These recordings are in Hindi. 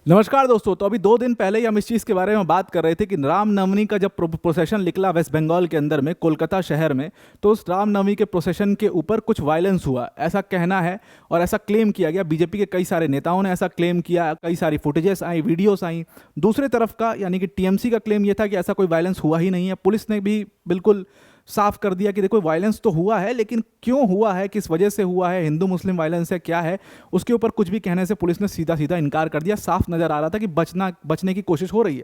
नमस्कार दोस्तों। तो अभी 2 दिन पहले ही हम इस चीज़ के बारे में बात कर रहे थे कि रामनवमी का जब प्रोसेशन निकला वेस्ट बंगाल के अंदर में कोलकाता शहर में, तो उस रामनवमी के प्रोसेशन के ऊपर कुछ वायलेंस हुआ, ऐसा कहना है और ऐसा क्लेम किया गया। बीजेपी के कई सारे नेताओं ने ऐसा क्लेम किया, कई सारी फुटेजेस आई, वीडियोस आई। दूसरे तरफ का यानी कि टीएमसी का क्लेम यह था कि ऐसा कोई वायलेंस हुआ ही नहीं है। पुलिस ने भी बिल्कुल साफ कर दिया कि देखो वायलेंस तो हुआ है, लेकिन क्यों हुआ है, किस वजह से हुआ है, हिंदू मुस्लिम वायलेंस है, क्या है, उसके ऊपर कुछ भी कहने से पुलिस ने सीधा सीधा इनकार कर दिया। साफ नजर आ रहा था कि बचने की कोशिश हो रही है।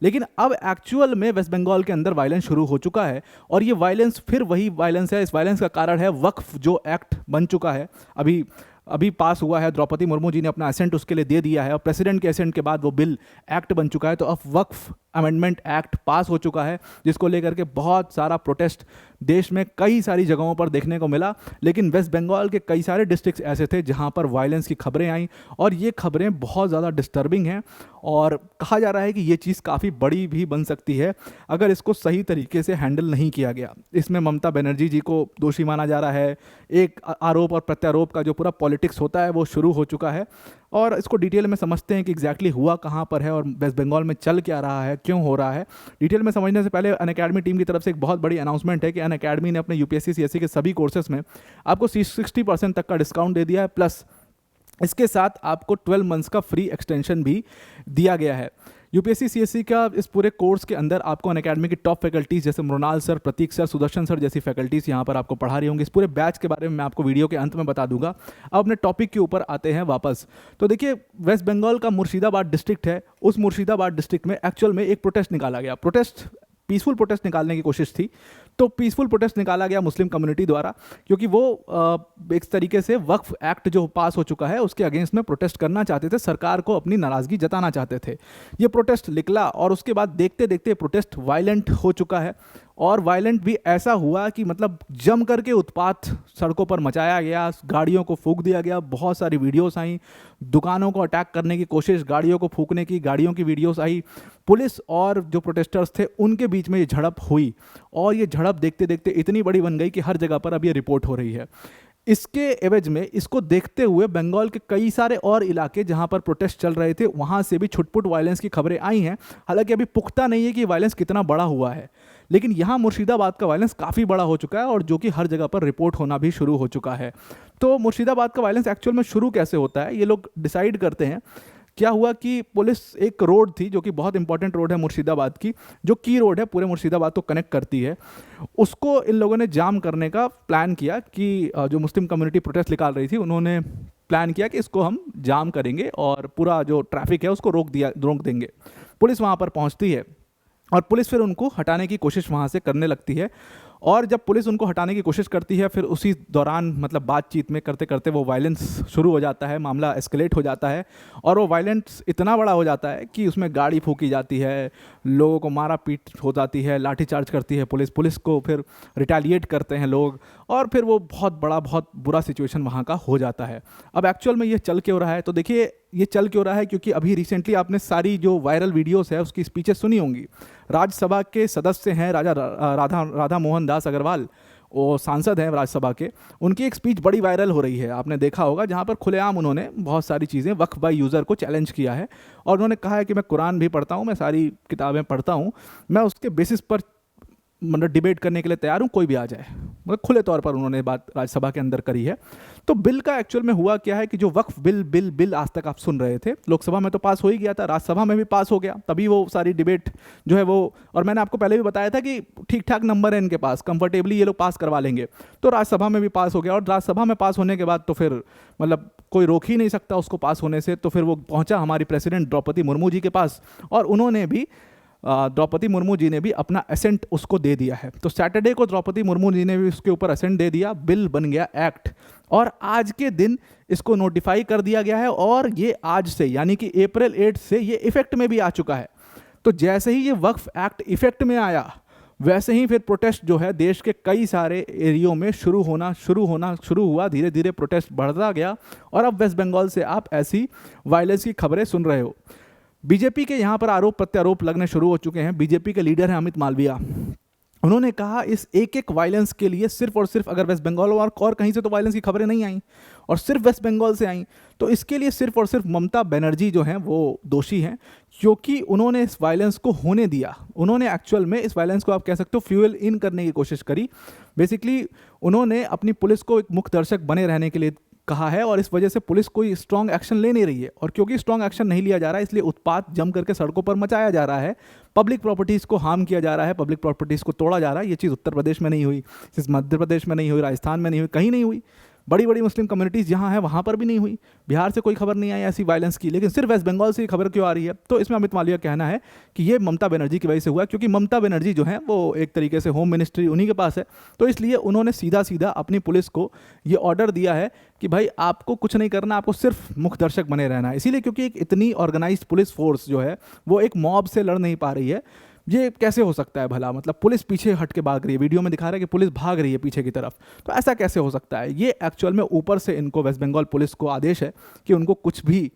लेकिन अब एक्चुअल में वेस्ट बंगाल के अंदर वायलेंस शुरू हो चुका है और ये वायलेंस फिर वही वायलेंस है। इस वायलेंस का कारण है वक्फ जो एक्ट बन चुका है, अभी अभी पास हुआ है। द्रौपदी मुर्मू जी ने अपना असेंट उसके लिए दे दिया है और प्रेसिडेंट के असेंट के बाद वो बिल एक्ट बन चुका है। तो अब वक्फ अमेंडमेंट एक्ट पास हो चुका है, जिसको लेकर के बहुत सारा प्रोटेस्ट देश में कई सारी जगहों पर देखने को मिला। लेकिन वेस्ट बंगाल के कई सारे डिस्ट्रिक्ट्स ऐसे थे जहां पर वायलेंस की खबरें आई और ये खबरें बहुत ज़्यादा डिस्टर्बिंग हैं और कहा जा रहा है कि ये चीज़ काफ़ी बड़ी भी बन सकती है अगर इसको सही तरीके से हैंडल नहीं किया गया। इसमें ममता बनर्जी जी को दोषी माना जा रहा है। एक आरोप और प्रत्यारोप का जो पूरा पॉलिटिक्स होता है वो शुरू हो चुका है और इसको डिटेल में समझते हैं कि एग्जैक्टली हुआ कहाँ पर है और वेस्ट बंगाल में चल क्या रहा है, क्यों हो रहा है। डिटेल में समझने से पहले अनअकैडमी टीम की तरफ से एक बहुत बड़ी अनाउंसमेंट है कि अनअकैडमी ने अपने यूपीएससी सीएससी के सभी कोर्सेज में आपको 60% तक का डिस्काउंट दे दिया है, प्लस इसके साथ आपको 12 मंथ्स का फ्री एक्सटेंशन भी दिया गया है। यूपीएससी सीएससी का इस पूरे कोर्स के अंदर आपको अनअकैडमी की टॉप फैकल्टीज जैसे मृणाल सर, प्रतीक सर, सुदर्शन सर जैसी फैकल्टीज यहाँ पर आपको पढ़ा रही होंगी। इस पूरे बैच के बारे में मैं आपको वीडियो के अंत में बता दूंगा। अब अपने टॉपिक के ऊपर आते हैं वापस। तो देखिए, वेस्ट बंगाल का मुर्शिदाबाद डिस्ट्रिक्ट है, उस मुर्शिदाबाद डिस्ट्रिक्ट में एक्चुअल में एक प्रोटेस्ट निकाला गया। प्रोटेस्ट पीसफुल प्रोटेस्ट निकालने की कोशिश थी, तो पीसफुल प्रोटेस्ट निकाला गया मुस्लिम कम्युनिटी द्वारा, क्योंकि वो एक तरीके से वक्फ एक्ट जो पास हो चुका है उसके अगेंस्ट में प्रोटेस्ट करना चाहते थे, सरकार को अपनी नाराज़गी जताना चाहते थे। ये प्रोटेस्ट निकला और उसके बाद देखते देखते प्रोटेस्ट वायलेंट हो चुका है और वायलेंट भी ऐसा हुआ कि मतलब जम करके उत्पात सड़कों पर मचाया गया, गाड़ियों को फूंक दिया गया। बहुत सारी वीडियोस आई, दुकानों को अटैक करने की कोशिश, गाड़ियों को फूंकने की, गाड़ियों की वीडियोस आई। पुलिस और जो प्रोटेस्टर्स थे उनके बीच में ये झड़प हुई और ये झड़प देखते देखते इतनी बड़ी बन गई कि हर जगह पर अब ये रिपोर्ट हो रही है। इसके एवज में, इसको देखते हुए बंगाल के कई सारे और इलाके जहां पर प्रोटेस्ट चल रहे थे वहां से भी छुटपुट वायलेंस की खबरें आई हैं। हालांकि अभी पुख्ता नहीं है कि वायलेंस कितना बड़ा हुआ है, लेकिन यहाँ मुर्शिदाबाद का वायलेंस काफ़ी बड़ा हो चुका है और जो कि हर जगह पर रिपोर्ट होना भी शुरू हो चुका है। तो मुर्शिदाबाद का वायलेंस एक्चुअल में शुरू कैसे होता है, ये लोग डिसाइड करते हैं। क्या हुआ कि पुलिस, एक रोड थी जो कि बहुत इंपॉर्टेंट रोड है मुर्शिदाबाद की, जो की रोड है पूरे मुर्शिदाबाद को कनेक्ट करती है, उसको इन लोगों ने जाम करने का प्लान किया कि जो मुस्लिम कम्युनिटी प्रोटेस्ट निकाल रही थी उन्होंने प्लान किया कि इसको हम जाम करेंगे और पूरा जो ट्रैफिक है उसको रोक देंगे। पुलिस वहाँ पर पहुँचती है और पुलिस फिर उनको हटाने की कोशिश वहाँ से करने लगती है और जब पुलिस उनको हटाने की कोशिश करती है फिर उसी दौरान मतलब बातचीत में करते करते वो वायलेंस शुरू हो जाता है, मामला एस्केलेट हो जाता है और वो वायलेंस इतना बड़ा हो जाता है कि उसमें गाड़ी फूकी जाती है, लोगों को मारा पीट हो जाती है, लाठीचार्ज करती है पुलिस को फिर रिटेलिएट करते हैं लोग और फिर वो बहुत बुरा सिचुएशन वहाँ का हो जाता है। अब एक्चुअल में ये चल क्यों रहा है, तो देखिए ये चल क्यों रहा है क्योंकि अभी रिसेंटली आपने सारी जो वायरल वीडियोस है उसकी स्पीचेस सुनी होंगी। राज्यसभा के सदस्य हैं राधा मोहन दास अग्रवाल, वो सांसद हैं राज्यसभा के, उनकी एक स्पीच बड़ी वायरल हो रही है, आपने देखा होगा, जहाँ पर खुलेआम उन्होंने बहुत सारी चीज़ें वक्फ बाय यूज़र को चैलेंज किया है और उन्होंने कहा है कि मैं कुरान भी पढ़ता हूँ, मैं सारी किताबें पढ़ता हूँ, मैं उसके बेसिस पर मतलब डिबेट करने के लिए तैयार हूँ, कोई भी आ जाए। मतलब खुले तौर पर उन्होंने बात राज्यसभा के अंदर करी है। तो बिल का एक्चुअल में हुआ क्या है कि जो वक्फ बिल आज तक आप सुन रहे थे, लोकसभा में तो पास हो ही गया था, राज्यसभा में भी पास हो गया, तभी वो सारी डिबेट जो है वो, और मैंने आपको पहले भी बताया था कि ठीक ठाक नंबर है इनके पास, कंफर्टेबली ये लोग पास करवा लेंगे। तो राज्यसभा में भी पास हो गया और राज्यसभा में पास होने के बाद तो फिर मतलब कोई रोक ही नहीं सकता उसको पास होने से। तो फिर वो पहुंचा हमारी प्रेसिडेंट द्रौपदी मुर्मू जी के पास और उन्होंने भी द्रौपदी मुर्मू जी ने भी अपना असेंट उसको दे दिया है। तो सैटरडे को द्रौपदी मुर्मू जी ने भी उसके ऊपर असेंट दे दिया, बिल बन गया एक्ट और आज के दिन इसको नोटिफाई कर दिया गया है और ये आज से यानी कि अप्रैल 8 से ये इफेक्ट में भी आ चुका है। तो जैसे ही ये वक्फ एक्ट इफेक्ट में आया वैसे ही फिर प्रोटेस्ट जो है देश के कई सारे एरियो में शुरू हुआ, धीरे धीरे प्रोटेस्ट बढ़ता गया और अब वेस्ट बंगाल से आप ऐसी वायलेंस की खबरें सुन रहे हो। बीजेपी के यहाँ पर आरोप प्रत्यारोप लगने शुरू हो चुके हैं। बीजेपी के लीडर हैं अमित मालविया, उन्होंने कहा इस एक एक वायलेंस के लिए सिर्फ और सिर्फ, अगर वेस्ट बंगाल और कहीं से तो वायलेंस की खबरें नहीं आई और सिर्फ वेस्ट बंगाल से आई, तो इसके लिए सिर्फ और सिर्फ ममता बनर्जी जो हैं वो दोषी हैं, क्योंकि उन्होंने इस वायलेंस को होने दिया। उन्होंने एक्चुअल में इस वायलेंस को आप कह सकते हो फ्यूल इन करने की कोशिश करी। बेसिकली उन्होंने अपनी पुलिस को एक मुख्य दर्शक बने रहने के लिए कहा है, और इस वजह से पुलिस कोई स्ट्रॉन्ग एक्शन ले नहीं रही है। और क्योंकि स्ट्रॉन्ग एक्शन नहीं लिया जा रहा है, इसलिए उत्पात जम करके सड़कों पर मचाया जा रहा है, पब्लिक प्रॉपर्टीज़ को हार्म किया जा रहा है, पब्लिक प्रॉपर्टीज़ को तोड़ा जा रहा है। ये चीज़ उत्तर प्रदेश में नहीं हुई, इस मध्य प्रदेश में नहीं हुई, राजस्थान में नहीं हुई, कहीं नहीं हुई। बड़ी बड़ी मुस्लिम कम्युनिटीज़ जहाँ हैं वहाँ पर भी नहीं हुई। बिहार से कोई खबर नहीं आई ऐसी वायलेंस की, लेकिन सिर्फ वेस्ट बंगाल से ये खबर क्यों आ रही है? तो इसमें अमित मालविया का कहना है कि ये ममता बनर्जी की वजह से हुआ, क्योंकि ममता बनर्जी जो है वो एक तरीके से होम मिनिस्ट्री उन्हीं के पास है। तो इसलिए उन्होंने सीधा सीधा अपनी पुलिस को ये ऑर्डर दिया है कि भाई आपको कुछ नहीं करना, आपको सिर्फ मुख्य दर्शक बने रहना है। इसीलिए क्योंकि एक इतनी ऑर्गेनाइज्ड पुलिस फोर्स जो है वो एक मॉब से लड़ नहीं पा रही है। ये कैसे हो सकता है भला? मतलब पुलिस पीछे हट के भाग रही है, वीडियो में दिखा रहा है कि पुलिस भाग रही है पीछे की तरफ, तो ऐसा कैसे हो सकता है? ये एक्चुअल में ऊपर से इनको वेस्ट बंगाल पुलिस को आदेश है कि उनको कुछ भी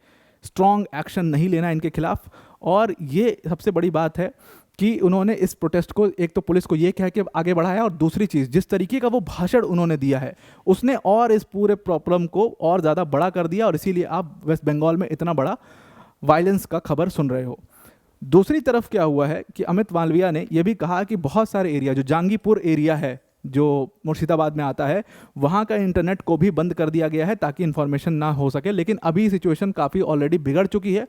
स्ट्रॉन्ग एक्शन नहीं लेना है इनके खिलाफ। और ये सबसे बड़ी बात है कि उन्होंने इस प्रोटेस्ट को एक तो पुलिस को ये कह के आगे बढ़ाया, और दूसरी चीज़ जिस तरीके का वो भाषण उन्होंने दिया है उसने और इस पूरे प्रॉब्लम को और ज़्यादा बड़ा कर दिया, और इसीलिए आप वेस्ट बंगाल में इतना बड़ा वायलेंस का खबर सुन रहे हो। दूसरी तरफ क्या हुआ है कि अमित मालविया ने यह भी कहा कि बहुत सारे एरिया, जो जांगीपुर एरिया है जो मुर्शिदाबाद में आता है, वहाँ का इंटरनेट को भी बंद कर दिया गया है ताकि इन्फॉर्मेशन ना हो सके। लेकिन अभी सिचुएशन काफ़ी ऑलरेडी बिगड़ चुकी है,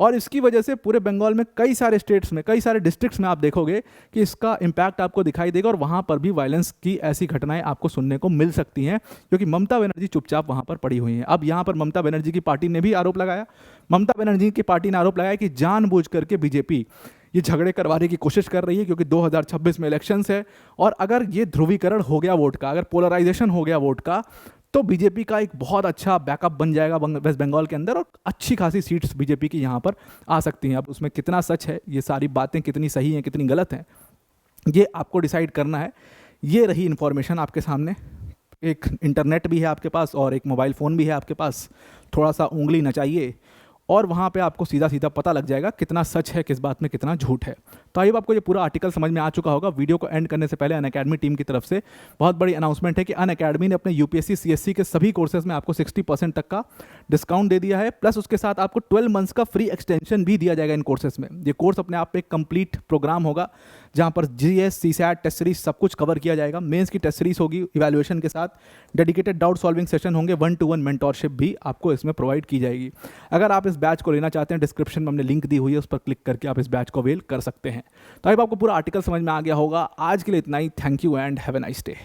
और इसकी वजह से पूरे बंगाल में कई सारे स्टेट्स में, कई सारे डिस्ट्रिक्ट्स में आप देखोगे कि इसका इम्पैक्ट आपको दिखाई देगा, और वहाँ पर भी वायलेंस की ऐसी घटनाएं आपको सुनने को मिल सकती हैं, क्योंकि ममता बनर्जी चुपचाप वहाँ पर पड़ी हुई हैं। अब यहाँ पर ममता बनर्जी की पार्टी ने भी आरोप लगाया, ममता बनर्जी की पार्टी ने आरोप लगाया कि जानबूझ करके बीजेपी ये झगड़े करवाने की कोशिश कर रही है, क्योंकि 2026 में इलेक्शंस है, और अगर ये ध्रुवीकरण हो गया वोट का, अगर पोलराइजेशन हो गया वोट का, तो बीजेपी का एक बहुत अच्छा बैकअप बन जाएगा वेस्ट बंगाल के अंदर, और अच्छी खासी सीट्स बीजेपी की यहाँ पर आ सकती हैं। अब उसमें कितना सच है, ये सारी बातें कितनी सही हैं कितनी गलत हैं, ये आपको डिसाइड करना है। ये रही इन्फॉर्मेशन आपके सामने। एक इंटरनेट भी है आपके पास और एक मोबाइल फ़ोन भी है आपके पास, थोड़ा सा उंगली नचाइए और वहाँ पे आपको सीधा सीधा पता लग जाएगा कितना सच है, किस बात में कितना झूठ है। तो आई आपको ये पूरा आर्टिकल समझ में आ चुका होगा। वीडियो को एंड करने से पहले अनअकैडमी टीम की तरफ से बहुत बड़ी अनाउंसमेंट है कि अनअकैडमी ने अपने यूपीएससी सीएससी के सभी कोर्सेज में आपको 60% तक का डिस्काउंट दे दिया है, प्लस उसके साथ आपको 12 मंथ्स का फ्री एक्सटेंशन भी दिया जाएगा इन कोर्सेज में। ये कोर्स अपने आप में एक कंप्लीट प्रोग्राम होगा जहाँ पर जीएस, सीसैट, टेस्ट सीरीज सब कुछ कवर किया जाएगा। मेंस की टेस्ट सीरीज होगी इवैल्यूएशन के साथ, डेडिकेटेड डाउट सॉल्विंग सेशन होंगे, 1-to-1 मेंटोरशिप भी आपको इसमें प्रोवाइड की जाएगी। अगर आप इस बैच को लेना चाहते हैं, डिस्क्रिप्शन में हमने लिंक दी हुई है, उस पर क्लिक करके आप इस बैच को अवेल कर सकते हैं। तो अब आपको पूरा आर्टिकल समझ में आ गया होगा। आज के लिए इतना ही। Thank you and have a nice day.